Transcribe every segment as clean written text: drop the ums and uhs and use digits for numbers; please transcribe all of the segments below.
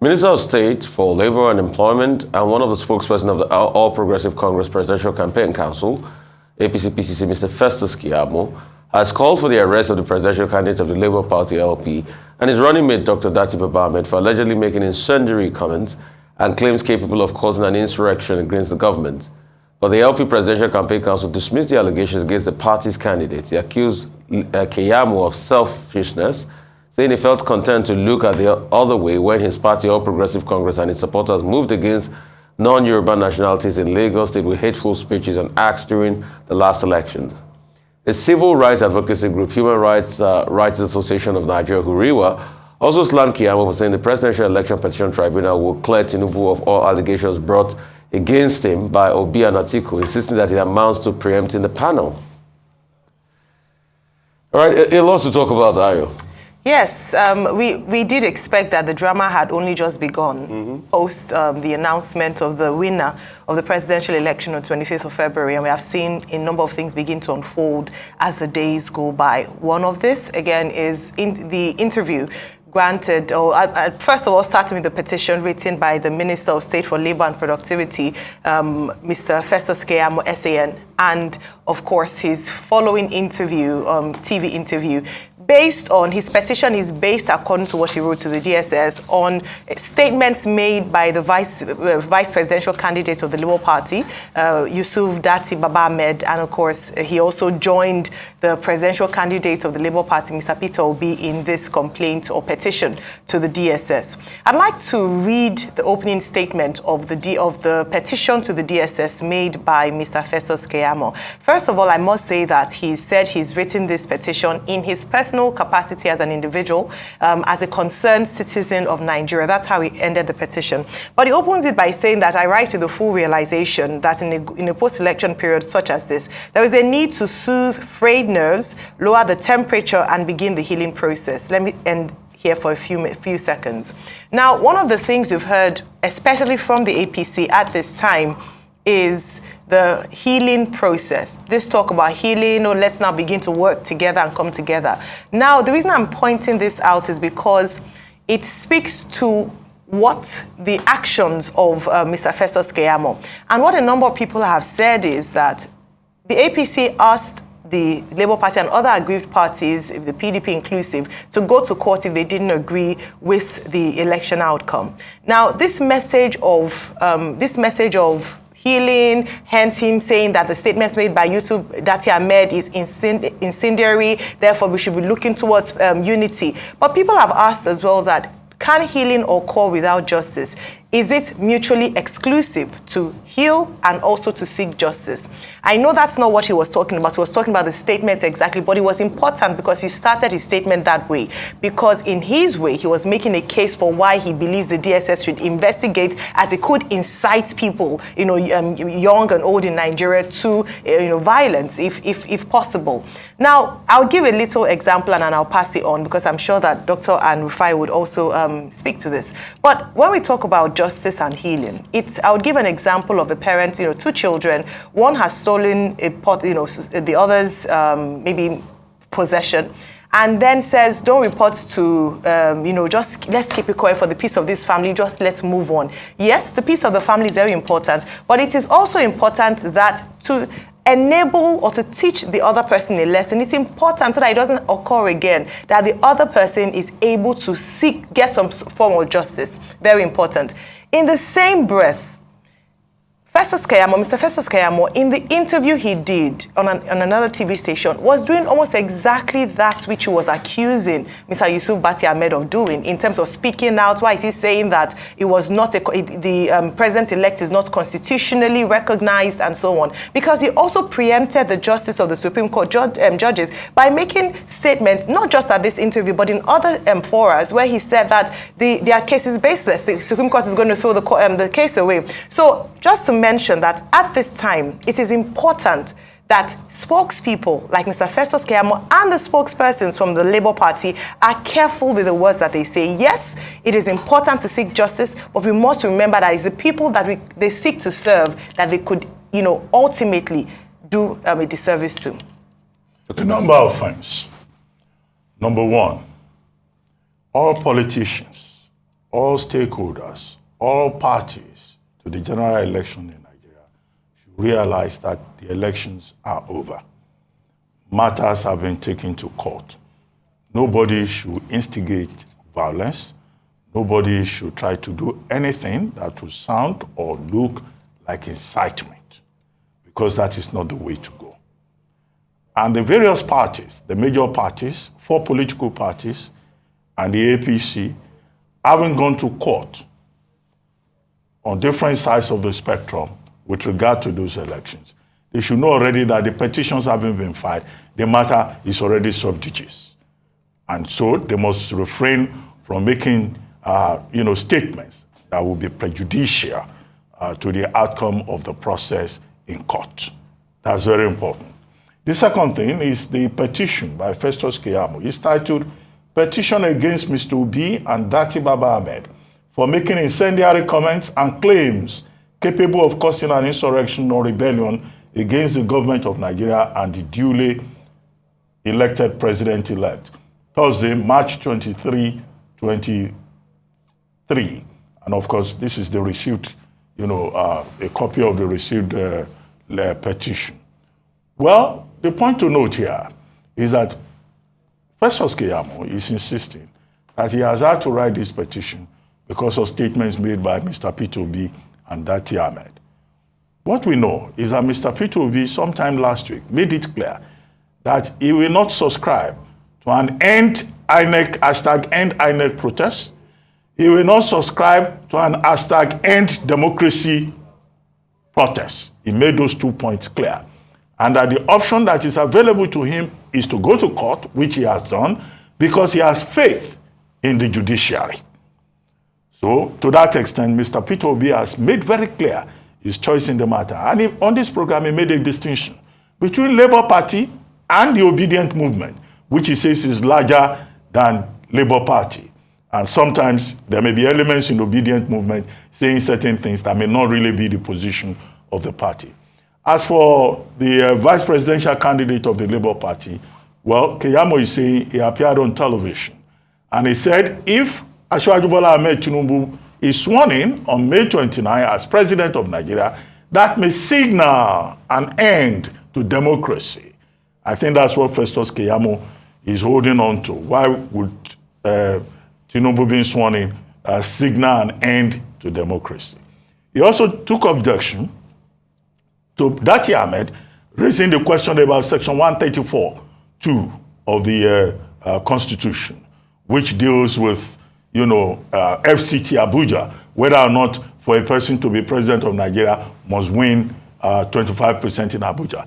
Minister of State for Labor and Employment and one of the spokespersons of the All Progressive Congress Presidential Campaign Council, APC-PCC, Mr. Festus Keyamo, has called for the arrest of the presidential candidate of the Labour Party LP and his running mate, Dr. Datti for allegedly making incendiary comments and claims capable of causing an insurrection against the government. But the LP Presidential Campaign Council dismissed the allegations against the party's candidates. They accused Keyamo of selfishness, saying he felt content to look at the other way when his party, All Progressive Congress, and its supporters moved against non-Yoruba nationalities in Lagos State with hateful speeches and acts during the last elections. A civil rights advocacy group, Human Rights Association of Nigeria, Huriwa, also slammed Keyamo for saying the Presidential Election Petition Tribunal will clear Tinubu of all allegations brought against him by Obi and Atiku, insisting that it amounts to preempting the panel. All right, a lot to talk about, Ayo. Yes, we did expect that the drama had only just begun post the announcement of the winner of the presidential election on 25th of February, and we have seen a number of things begin to unfold as the days go by. One of this, again, is in the interview granted, first of all, starting with the petition written by the Minister of State for Labor and Productivity, Mr. Festus Keyamo, SAN, and, of course, his following interview, TV interview. Based on his petition is based, according to what he wrote to the DSS, on statements made by the vice presidential candidate of the Labour Party, Yusuf Datti Baba Ahmed, and of course he also joined the presidential candidate of the Labour Party, Mr. Peter Obi, in this complaint or petition to the DSS. I'd like to read the opening statement of the petition to the DSS made by Mr. Festus Keyamo. First of all, I must say that he said he's written this petition in his personal capacity as an individual, as a concerned citizen of Nigeria. That's how he ended the petition. But he opens it by saying that I write with the full realization that in a post-election period such as this, there is a need to soothe frayed nerves, lower the temperature, and begin the healing process. Let me end here for a few seconds. Now, one of the things we've heard, especially from the APC at this time, is the healing process. This talk about healing, or let's now begin to work together and come together. Now, the reason I'm pointing this out is because it speaks to what the actions of Mr. Festus Keyamo. And what a number of people have said is that the APC asked the Labour Party and other aggrieved parties, the PDP inclusive, to go to court if they didn't agree with the election outcome. Now, this message of healing, hence him saying that the statements made by Yusuf Datti Ahmed is incendiary, therefore we should be looking towards unity. But people have asked as well that, can healing occur without justice? Is it mutually exclusive to heal and also to seek justice? I know that's not what he was talking about. He was talking about the statements exactly, but it was important because he started his statement that way. Because in his way, he was making a case for why he believes the DSS should investigate, as it could incite people, young and old in Nigeria, to violence, if possible. Now, I'll give a little example and then I'll pass it on because I'm sure that Dr. and Rufai would also speak to this. But when we talk about justice and healing, I would give an example of a parent, two children. One has stolen a pot, the other's maybe possession, and then says, don't report to, just let's keep it quiet for the peace of this family, just let's move on. Yes, the peace of the family is very important, but it is also important that to enable or to teach the other person a lesson, it's important so that it doesn't occur again, that the other person is able to get some form of justice. Very important. In the same breath, Mr. Festus Keyamo, in the interview he did on another TV station, was doing almost exactly that which he was accusing Mr. Yusuf Datti Ahmed of doing, in terms of speaking out. Why is he saying that it was not the president-elect is not constitutionally recognized and so on? Because he also preempted the justice of the Supreme Court judges by making statements, not just at this interview, but in other forums, where he said that their case is baseless. The Supreme Court is going to throw the case away. So just to mention that at this time, it is important that spokespeople like Mr. Festus Keyamo and the spokespersons from the Labour Party are careful with the words that they say. Yes, it is important to seek justice, but we must remember that it's the people that they seek to serve that they could, ultimately do a disservice to. A number of things. Number one, all politicians, all stakeholders, all parties to the general election in Nigeria should realize that the elections are over. Matters have been taken to court. Nobody should instigate violence. Nobody should try to do anything that will sound or look like incitement, because that is not the way to go. And the various parties, the major parties, 4 political parties, and the APC, haven't gone to court on different sides of the spectrum with regard to those elections. They should know already that the petitions haven't been filed. The matter is already sub judice. And so they must refrain from making statements that will be prejudicial to the outcome of the process in court. That's very important. The second thing is the petition by Festus Keyamo. It's titled Petition Against Mr. Obi and Datti Baba Ahmed for making incendiary comments and claims capable of causing an insurrection or rebellion against the government of Nigeria and the duly elected president-elect. Thursday, March 23, 2023. And of course, this is the received, a copy of the received petition. Well, the point to note here is that Festus Keyamo is insisting that he has had to write this petition because of statements made by Mr. Peter Obi and Datti Ahmed. What we know is that Mr. Peter Obi, sometime last week, made it clear that he will not subscribe to an end INEC protest. He will not subscribe to an end democracy protest. He made those 2 points clear. And that the option that is available to him is to go to court, which he has done, because he has faith in the judiciary. So, to that extent, Mr. Peter Obi has made very clear his choice in the matter. And on this program, he made a distinction between Labour Party and the Obedient Movement, which he says is larger than Labour Party. And sometimes there may be elements in the Obedient Movement saying certain things that may not really be the position of the party. As for the vice presidential candidate of the Labour Party, well, Keyamo is saying he appeared on television. And he said if Asiwaju Bola Ahmed Tinubu is sworn in on May 29 as president of Nigeria, that may signal an end to democracy. I think that's what Festus Keyamo is holding on to. Why would Tinubu being sworn in signal an end to democracy? He also took objection to Datti Ahmed raising the question about Section 134(2) of the Constitution, which deals with, FCT Abuja, whether or not for a person to be president of Nigeria must win 25% in Abuja.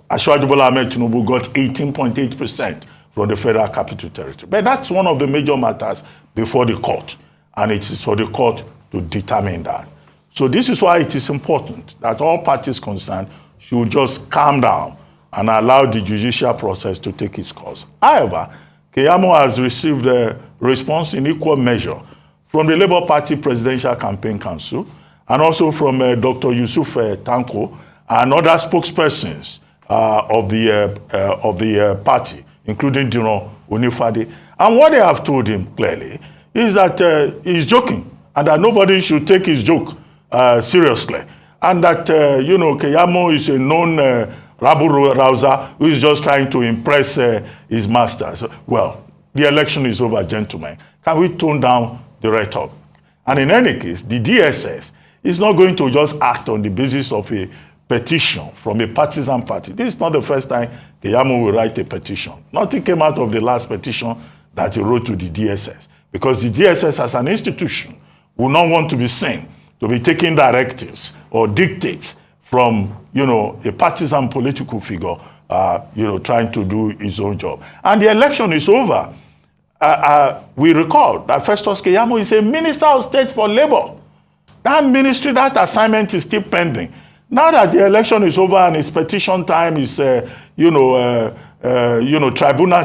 Asiwaju Bola Ahmed Tinubu got 18.8% from the Federal Capital Territory. But that's one of the major matters before the court, and it is for the court to determine that. So this is why it is important that all parties concerned should just calm down and allow the judicial process to take its course. However, Keyamo has received a response in equal measure from the Labour Party Presidential Campaign Council and also from Dr. Yusuf Tanko and other spokespersons of the party, including Dino Onifade. And what they have told him clearly is that he's joking and that nobody should take his joke seriously. And that, Keyamo is a known rabble-rouser who is just trying to impress his masters. Well, the election is over, gentlemen. Can we tone down the rhetoric? And in any case, the DSS is not going to just act on the basis of a petition from a partisan party. This is not the first time Keyamo will write a petition. Nothing came out of the last petition that he wrote to the DSS, because the DSS as an institution will not want to be seen to be taking directives or dictates from, a partisan political figure, trying to do his own job. And the election is over. We recall that Festus Keyamo is a Minister of State for Labor. That ministry, that assignment is still pending. Now that the election is over and his petition time is, tribunal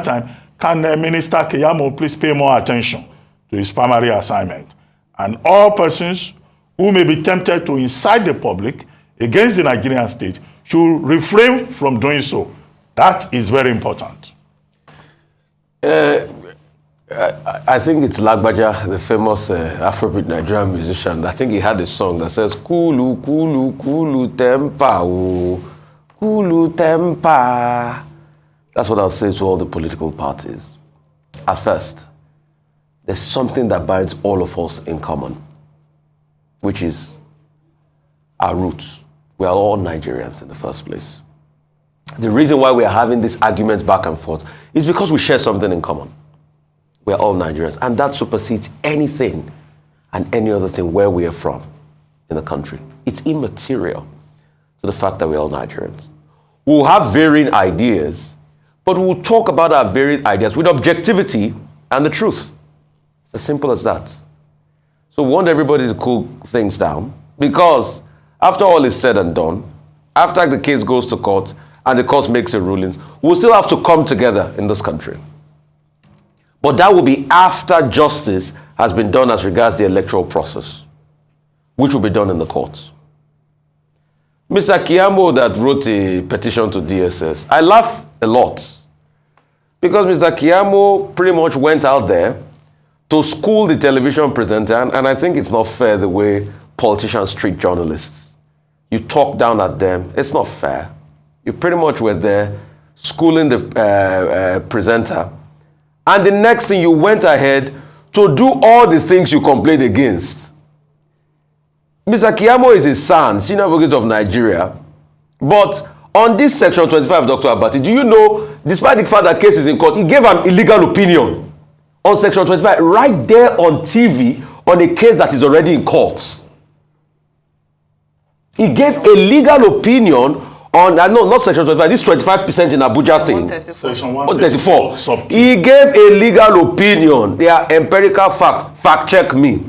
time, can Minister Keyamo please pay more attention to his primary assignment? And all persons who may be tempted to incite the public against the Nigerian state should refrain from doing so. That is very important. I think it's Lagbaja, the famous Afrobeat Nigerian musician. I think he had a song that says, Kulu, Kulu, Kulu Tempa, oh, Kulu Tempa. That's what I'll say to all the political parties. At first, there's something that binds all of us in common, which is our roots. We are all Nigerians in the first place. The reason why we are having these arguments back and forth is because we share something in common. We are all Nigerians, and that supersedes anything and any other thing where we are from in the country. It's immaterial to the fact that we're all Nigerians. We'll have varying ideas, but we'll talk about our varied ideas with objectivity and the truth. It's as simple as that. So we want everybody to cool things down, because after all is said and done, after the case goes to court and the court makes a ruling, we'll still have to come together in this country. But that will be after justice has been done as regards the electoral process, which will be done in the courts. Mr. Keyamo that wrote a petition to DSS, I laugh a lot, because Mr. Keyamo pretty much went out there to school the television presenter, and I think it's not fair the way politicians treat journalists. You talk down at them, it's not fair. You pretty much were there schooling the presenter, and the next thing you went ahead to do all the things you complained against. Mr. Keyamo is his son, senior advocate of Nigeria, but on this section 25, Dr. Datti, do you know, despite the fact that case is in court, he gave an illegal opinion on section 25 right there on TV on a case that is already in court. He gave a legal opinion on, no, not section 25, this 25% in Abuja thing. Section 134. He gave a legal opinion. They are empirical facts. Fact check me.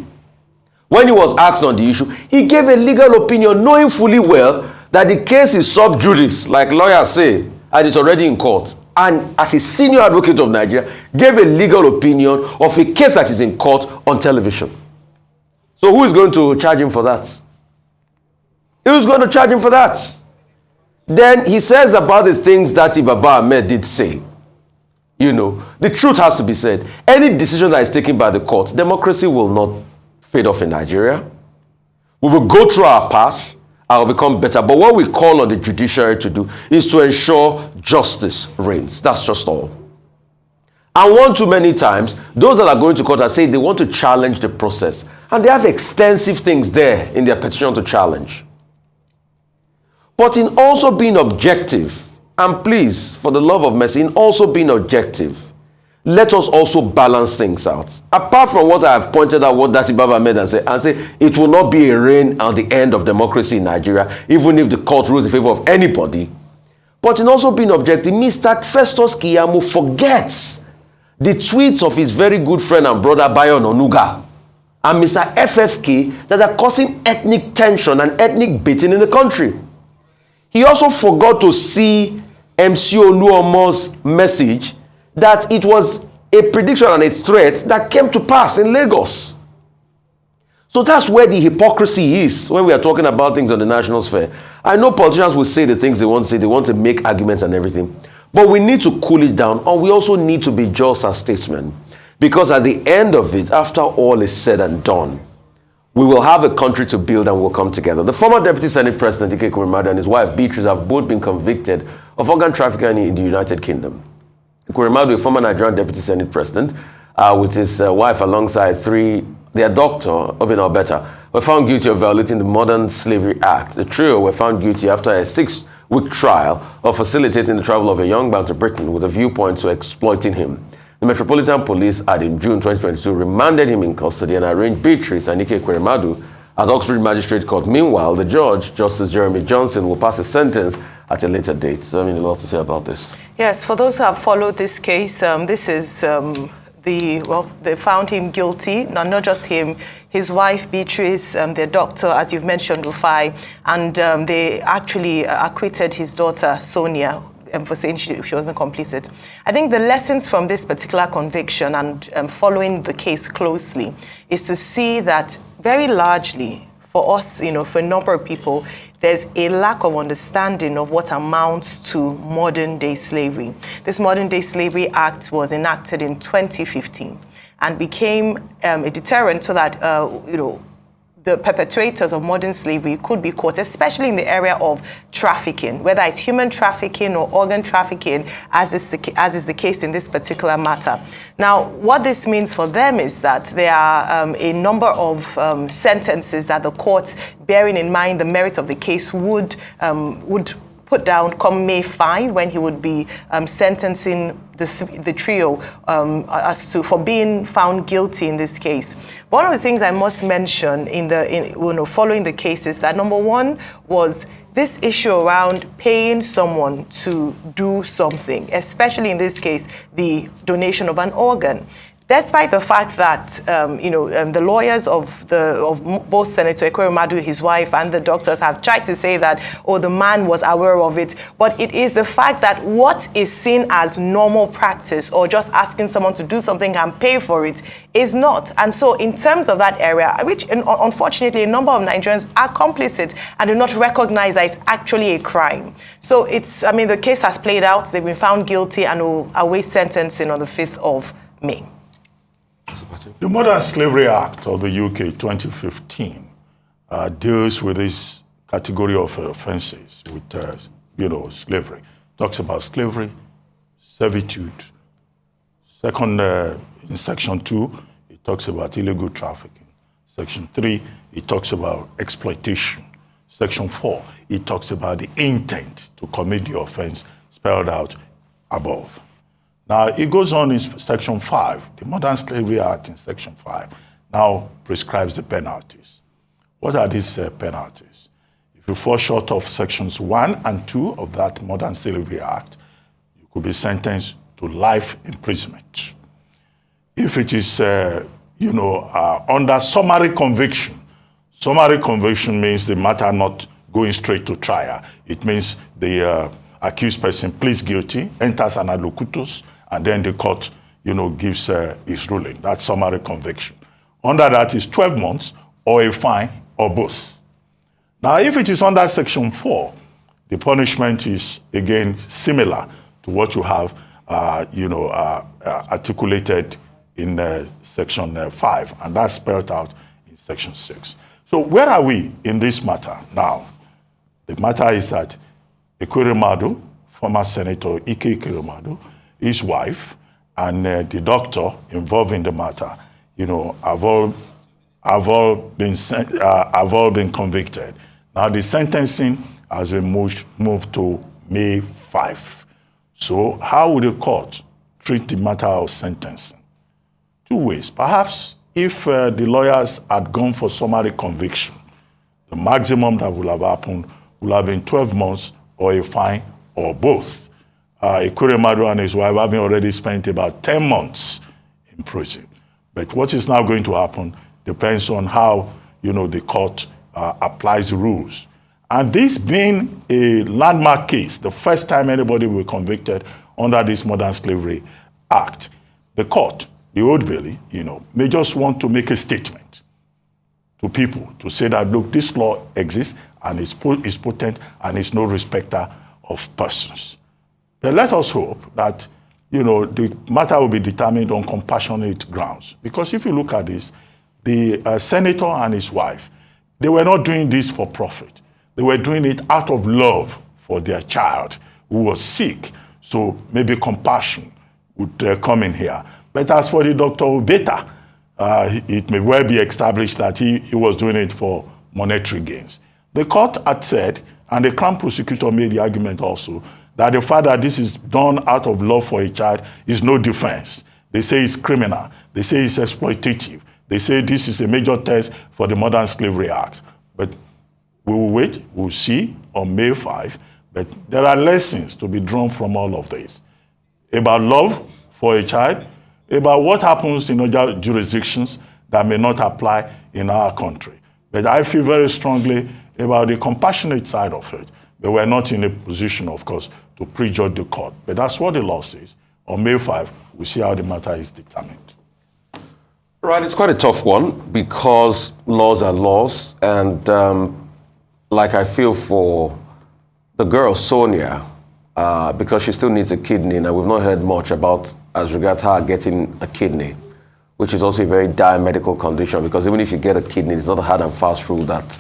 When he was asked on the issue, he gave a legal opinion knowing fully well that the case is sub judice, like lawyers say, and it's already in court. And as a senior advocate of Nigeria, gave a legal opinion of a case that is in court on television. So who is going to charge him for that? Who's going to charge him for that? Then he says about the things that Baba Ahmed did say. You know, the truth has to be said. Any decision that is taken by the court, democracy will not fade off in Nigeria. We will go through our path and will become better. But what we call on the judiciary to do is to ensure justice reigns. That's just all. And one too many times, those that are going to court are saying they want to challenge the process. And they have extensive things there in their petition to challenge. But in also being objective, and please, for the love of mercy, in also being objective, let us also balance things out. Apart from what I have pointed out, what Datti Baba made and say it will not be a reign on the end of democracy in Nigeria, even if the court rules in favor of anybody. But in also being objective, Mr. Festus Keyamo forgets the tweets of his very good friend and brother Bayo Onuga and Mr. FFK that are causing ethnic tension and ethnic baiting in the country. He also forgot to see MC Oluomo's message that it was a prediction and a threat that came to pass in Lagos. So that's where the hypocrisy is when we are talking about things on the national sphere. I know politicians will say the things they want to say, they want to make arguments and everything, but we need to cool it down, and we also need to be just as statesmen, because at the end of it, after all is said and done, we will have a country to build and we'll come together. The former Deputy Senate President, Ekweremadu, and his wife, Beatrice, have both been convicted of organ trafficking in the United Kingdom. Ekweremadu, a former Nigerian Deputy Senate President, with his wife alongside their doctor, Obin Obeta, were found guilty of violating the Modern Slavery Act. The trio were found guilty after a 6-week trial of facilitating the travel of a young man to Britain with a viewpoint to exploiting him. The Metropolitan Police had in June 2022 remanded him in custody and arraigned Beatrice and Ekweremadu at Oxbridge Magistrate Court. Meanwhile, the judge, Justice Jeremy Johnson, will pass a sentence at a later date. So, a lot to say about this. Yes, for those who have followed this case, this is they found him guilty. Not just him, his wife Beatrice, their doctor, as you've mentioned, Rufai, and they actually acquitted his daughter Sonia for saying she wasn't complicit. I think the lessons from this particular conviction and following the case closely is to see that very largely for us, for a number of people, there's a lack of understanding of what amounts to modern-day slavery. This Modern-Day Slavery Act was enacted in 2015 and became a deterrent so that, the perpetrators of modern slavery could be caught, especially in the area of trafficking, whether it's human trafficking or organ trafficking, as is the case in this particular matter. Now, what this means for them is that there are a number of sentences that the courts, bearing in mind the merit of the case, would put down come May 5, when he would be sentencing the trio for being found guilty in this case. One of the things I must mention following the case is that, number one, was this issue around paying someone to do something, especially in this case, the donation of an organ. Despite the fact that the lawyers of both Senator Ekweremadu, his wife, and the doctors have tried to say that, the man was aware of it, but it is the fact that what is seen as normal practice, or just asking someone to do something and pay for it, is not. And so in terms of that area, which unfortunately a number of Nigerians are complicit and do not recognize that it's actually a crime. So the case has played out, they've been found guilty, and will await sentencing on the 5th of May. The Modern Slavery Act of the UK 2015 deals with this category of offenses with, slavery. Talks about slavery, servitude. Second, in Section 2, it talks about illegal trafficking. Section 3, it talks about exploitation. Section 4, it talks about the intent to commit the offense spelled out above. Now, it goes on in Section 5. The Modern Slavery Act in Section 5 now prescribes the penalties. What are these penalties? If you fall short of Sections 1 and 2 of that Modern Slavery Act, you could be sentenced to life imprisonment. If it is, under summary conviction means the matter not going straight to trial. It means the accused person pleads guilty, enters an adlocutus, and then the court, gives its ruling. That's summary conviction. Under that is 12 months or a fine or both. Now, if it is under Section 4, the punishment is, again, similar to what you have, articulated in Section 5, and that's spelled out in Section 6. So where are we in this matter now? The matter is that Ekweremadu, former Senator Ekweremadu, his wife, and the doctor involved in the matter, have all been convicted. Now the sentencing has been moved to May 5. So how would the court treat the matter of sentencing? Two ways. Perhaps if the lawyers had gone for summary conviction, the maximum that would have happened would have been 12 months or a fine or both. Ekweremadu and his wife having already spent about 10 months in prison. But what is now going to happen depends on how, the court applies the rules. And this being a landmark case, the first time anybody will be convicted under this Modern Slavery Act, the court, the Old Bailey, may just want to make a statement to people to say that, look, this law exists and is potent and is no respecter of persons. But let us hope that, the matter will be determined on compassionate grounds. Because if you look at this, the senator and his wife, they were not doing this for profit. They were doing it out of love for their child who was sick. So maybe compassion would come in here. But as for the Dr. Obeta, it may well be established that he was doing it for monetary gains. The court had said, and the Crown prosecutor made the argument also, that the fact that this is done out of love for a child is no defense. They say it's criminal. They say it's exploitative. They say this is a major test for the Modern Slavery Act. But we will wait, we'll see on May 5. But there are lessons to be drawn from all of this. About love for a child, about what happens in other jurisdictions that may not apply in our country. But I feel very strongly about the compassionate side of it. But we're not in a position, of course, to prejudge the court. But that's what the law says. On May 5, we'll see how the matter is determined. Right, it's quite a tough one because laws are laws. And like I feel for the girl, Sonia, because she still needs a kidney, and we've not heard much about as regards her getting a kidney, which is also a very dire medical condition, because even if you get a kidney, it's not a hard and fast rule that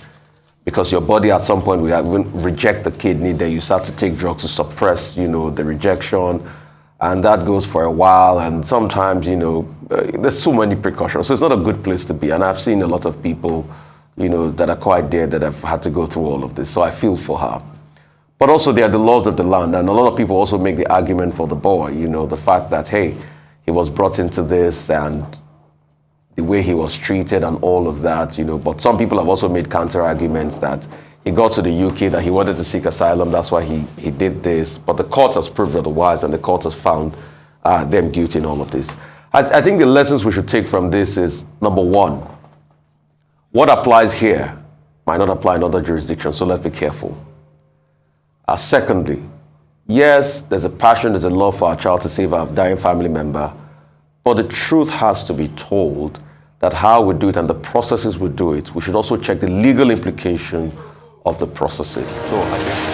because your body at some point will reject the kidney, then you start to take drugs to suppress, the rejection, and that goes for a while, and sometimes, there's so many precautions, so it's not a good place to be, and I've seen a lot of people, that are quite dear that have had to go through all of this, so I feel for her. But also there are the laws of the land, and a lot of people also make the argument for the boy, the fact that, hey, he was brought into this and the way he was treated and all of that, but some people have also made counter arguments that he got to the UK, that he wanted to seek asylum, that's why he did this, but the court has proved otherwise, and the court has found them guilty in all of this. I think the lessons we should take from this is, number one, what applies here might not apply in other jurisdictions, so let's be careful. Secondly, yes, there's a passion, there's a love for our child to save our dying family member, but the truth has to be told that how we do it and the processes we do it, we should also check the legal implication of the processes. So I think